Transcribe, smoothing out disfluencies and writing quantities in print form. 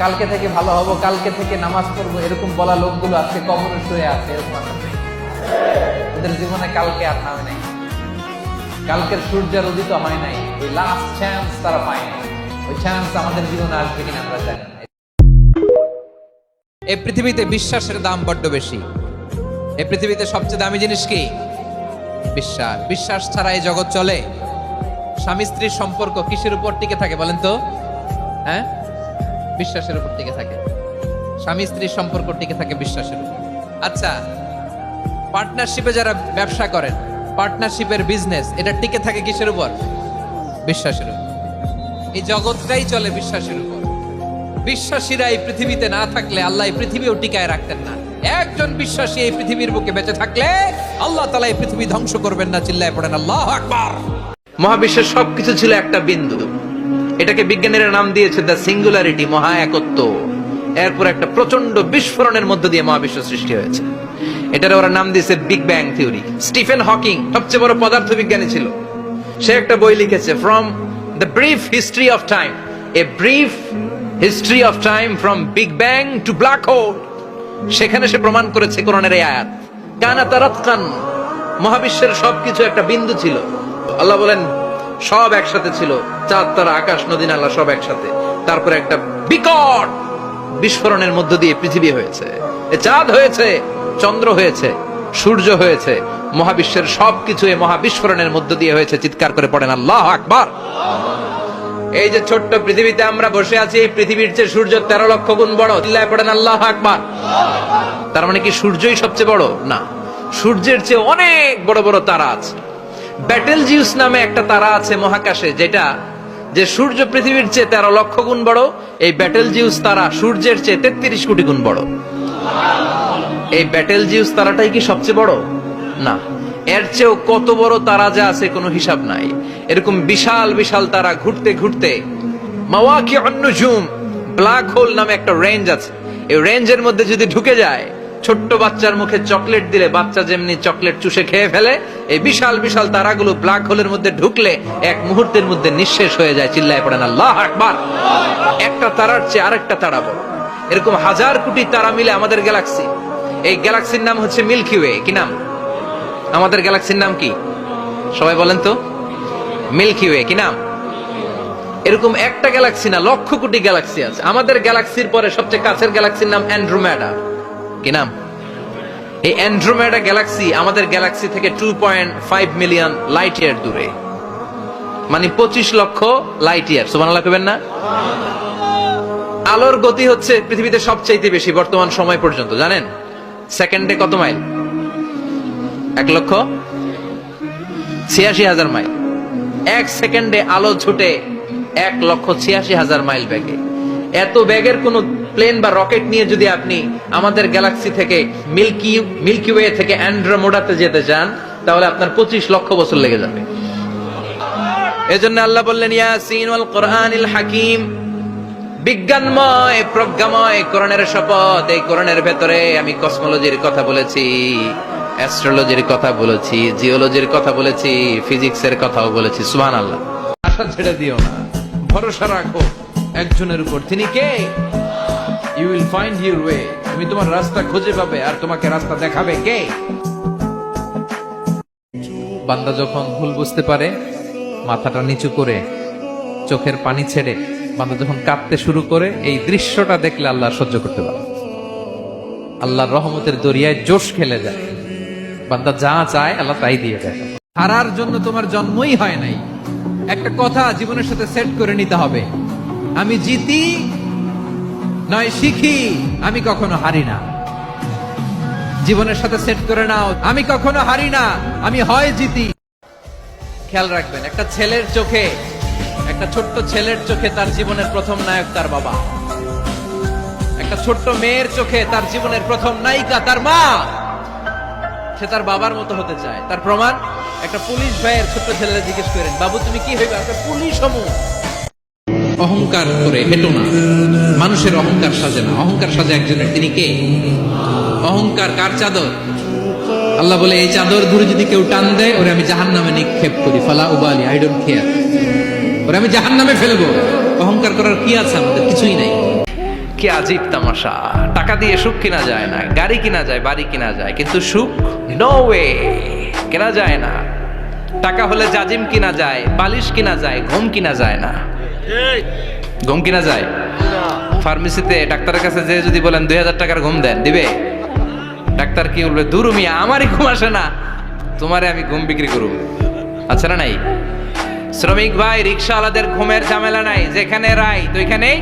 কালকে থেকে ভালো হবো, কালকে থেকে নামাজ পড়বো, এরকম বলা লোকগুলো আজকে কবরে শুয়ে আছে। এরকম আছে, ওদের জীবনে কালকে আর নামে নাই, কালকের সূর্যের উদিত হয় নাই, ওই লাস্ট চান্স তারা পায় নাই। ওই চান্স আমাদের জীবনে আসবে কিনা আমরা জানি না। এই পৃথিবীতে বিশ্বাসের দাম বড্ড বেশি। এই পৃথিবীতে সবচেয়ে দামি জিনিস কি? বিশ্বাস। বিশ্বাস ছাড়া এই জগৎ চলে? স্বামী স্ত্রীর সম্পর্ক কিসের উপর টিকে থাকে বলেন তো? হ্যাঁ, বিশ্বাসের উপর টিকে থাকে। স্বামী স্ত্রীর সম্পর্ক টিকে থাকে বিশ্বাসের উপর। আচ্ছা, পার্টনারশিপে যারা ব্যবসা করেন, পার্টনারশিপের বিজনেস, এটা টিকে থাকে কিসের উপর? বিশ্বাসের উপর। এই জগৎটাই চলে বিশ্বাসের উপর। বিশ্বাসীরা এই পৃথিবীতে না থাকলে আল্লাহ এই পৃথিবীও টিকায় রাখতেন না। একজন বিশ্বাসী এই পৃথিবীর বুকে বেঁচে থাকলে আল্লাহ তাআলা এই পৃথিবী ধ্বংস করবেন না। চিল্লায় পড়েন আল্লাহু আকবার। মহাবিশ্বের সবকিছু ছিল একটা বিন্দু। এটাকে বিজ্ঞানীরা নাম দিয়েছে দ্য সিঙ্গুলারিটি, মহা একত্ব। এরপর একটা প্রচন্ড বিস্ফোরণের মধ্য দিয়ে মহাবিশ্ব সৃষ্টি হয়েছে। এটার ওরা নাম দিয়েছে big bang theory. Stephen Hawking সবচেয়ে বড় পদার্থবিজ্ঞানী ছিল। সে একটা বই লিখেছে, from the brief history of time, a brief history of time from big bang two black hole. সেখানে সে প্রমাণ করেছে কোরআনের এই আয়াত, কানা তারাতকান, মহাবিশ্বের সবকিছু একটা বিন্দু ছিল। আল্লাহ বলেন সব একসাথে ছিল, চাঁদ তারা আকাশ নদী নালা সব একসাথে। তারপরে একটা বিকট বিস্ফোরণের মধ্য দিয়ে পৃথিবী হয়েছে, চাঁদ হয়েছে, চন্দ্র হয়েছে, সূর্য হয়েছে, মহাবিশ্বের সবকিছু এই মহাবিস্ফোরণের মধ্য দিয়ে হয়েছে। চিৎকার করে পড়েন আল্লাহু আকবার। এই যে ছোট্ট পৃথিবীতে আমরা বসে আছি, এই পৃথিবীর চেয়ে সূর্য 13 লক্ষ গুণ বড়। চিল্লায় পড়েন আল্লাহু আকবার। তার মানে কি সূর্যই সবচেয়ে বড়? না, সূর্যের চেয়ে অনেক বড় বড় তারা আছে। ব্যাটেল জিউস নামে একটা তারা আছে মহাকাশে, যেটা যে সূর্য পৃথিবীর চেয়ে 13 লক্ষ গুণ বড়। এই ব্যাটেল জিউস তারা সূর্যের চেয়ে 33 কোটি গুণ বড়। এই ব্যাটেল জিউস তারাটাই কি সবচেয়ে বড়? না, এর চেয়েও কত বড় তারা যা আছে কোনো হিসাব নাই। এরকম বিশাল বিশাল তারা ঘুরতে ঘুরতে মাওয়াকিউন নুজুম, ব্ল্যাক হোল নামে একটা রেঞ্জ আছে। এই রেঞ্জের মধ্যে যদি ঢুকে যায়, ছোট্ট বাচ্চার মুখে চকলেট দিলে বাচ্চা যেমনি চকলেট চুষে খেয়ে ফেলে, এই বিশাল বিশাল তারাগুলো ব্ল্যাক হোলের মধ্যে ঢুকলে এক মুহূর্তের মধ্যে নিঃশেষ হয়ে যায়। চিল্লায় পড়েন আল্লাহু আকবার। একটা তারার চেয়ে আরেকটা তারা বড়। এরকম হাজার কোটি তারা মিলে আমাদের গ্যালাক্সি। এই গ্যালাক্সির নাম হচ্ছে মিল্কি ওয়ে। কি নাম? আমাদের গ্যালাক্সির নাম কি? সবাই বলেন তো। Milky way. কি নাম? এরকম একটা গ্যালাক্সি না, লক্ষ কোটি গ্যালাক্সি আছে। আমাদের গ্যালাক্সির পরে সবচেয়ে কাছের গ্যালাক্সির নাম অ্যান্ড্রোমেডা। কি নাম? এই অ্যান্ড্রোমেডা গ্যালাক্সি আমাদের গ্যালাক্সি থেকে 2.5 মিলিয়ন লাইট ইয়ার দূরে, মানে 25 লক্ষ লাইট ইয়ার। সুবহানাল্লাহ কইবেন না? আলোর গতি হচ্ছে পৃথিবীতে সবচাইতে বেশি বর্তমান সময় পর্যন্ত। জানেন সেকেন্ডে কত মাইল? 1,86,000 মাইল। এক সেকেন্ডে আলো ছুটে 1,86,000 মাইল বেগে। এত বেগের কোন প্লেন বা রকেট নিয়ে যদি আপনি আমাদের গ্যালাক্সি থেকে মিল্কি ওয়ে থেকে অ্যান্ড্রোমেডাতে যেতে চান, তাহলে আপনার 25 লক্ষ বছর লেগে যাবে। এজন্য আল্লাহ বললেন ইয়াসিন ওয়াল কোরআনিল হাকিম, বিজ্ঞানময় প্রজ্ঞাময় কোরআনের শপথ। এই কোরআনের ভেতরে আমি কসমোলজির কথা বলেছি, অ্যাস্ট্রোলজির কথা বলেছি, জিওলজির কথা বলেছি, ফিজিক্সের কথাও বলেছি। সুবহানাল্লাহ। আশা ছেড়ে দিও না, ভরসা রাখো একজনের উপর। তিনি কে? You will find your way. তুমি তোমার রাস্তা খুঁজে পাবে, আর তোমাকে রাস্তা দেখাবে কে? বান্দা যখন ভুল বুঝতে পারে, মাথাটা নিচু করে চোখের পানি ছেড়ে বান্দা যখন কাঁদতে শুরু করে, এই দৃশ্যটা দেখলে আল্লাহ সহ্য করতে পারে। আল্লাহর রহমতের দরিয়ায় জোশ খেলে যায়। বান্দা যা চায় আল্লাহ তাই দিয়ে দেয়। হারার জন্য তোমার জন্মই হয় নাই। একটা কথা জীবনের সাথে সেট করে নিতে হবে, আমি জিতি নয় শিখি, আমি কখনো হারি না। জীবনের সাথে সেট করে নাও, আমি কখনো হারি না, আমি হয় জিতি। খেয়াল রাখবেন, একটা ছেলের চোখে, একটা ছোট্ট ছেলের চোখে তার জীবনের প্রথম নায়ক তার বাবা। একটা ছোট্ট মেয়ের চোখে তার জীবনের প্রথম নায়িকা তার মা। সে তার বাবার মতো হতে চায়। তার প্রমাণ, একটা পুলিশ ভাইয়ের ছোট্ট ছেলেরা জিজ্ঞেস করেন, বাবু তুমি কি হইবে? একটা পুলিশ হমু। অহংকার করে হেঁটো না, মানুষের অহংকার সাজে না, অহংকার সাজে একজনের। তিনি কে? অহংকার কার চাদর? আল্লাহ বলে এই চাদর ধরে যদি কেউ টান দেয়, ওরে আমি জাহান্নামে নিক্ষেপ করি। ফালা উবালি, আই ডোন্ট কেয়ার, ওরে আমি জাহান্নামে ফেলবো। অহংকার করার কি আছে আমাদের? কিছুই নাই। কি আজীব তামাশা। টাকা দিয়ে সুখ কিনা যায় না, গাড়ি কিনা যায়, বাড়ি কিনা যায়, কিন্তু সুখ নো ওয়ে, কেনা যায় না। টাকা হলে জাজিম কিনা যায়, বালিশ কিনা যায়, ঘুম কিনা যায় না। ঘুম কিনা যায়? ফার্মেসিতে ডাক্তারের কাছে যে যদি বলেন 2000 টাকার ঘুম দেন, দিবে? ডাক্তার কি বলবে? দূর মিয়া, আমারই ঘুম আসে না, তোমারে আমি ঘুম বিক্রি করব। আচ্ছা না নাই? শ্রমিক ভাই, রিক্সাওয়ালাদের ঘুমের ঝামেলা নাই, যেখানে রাই তো এখানেই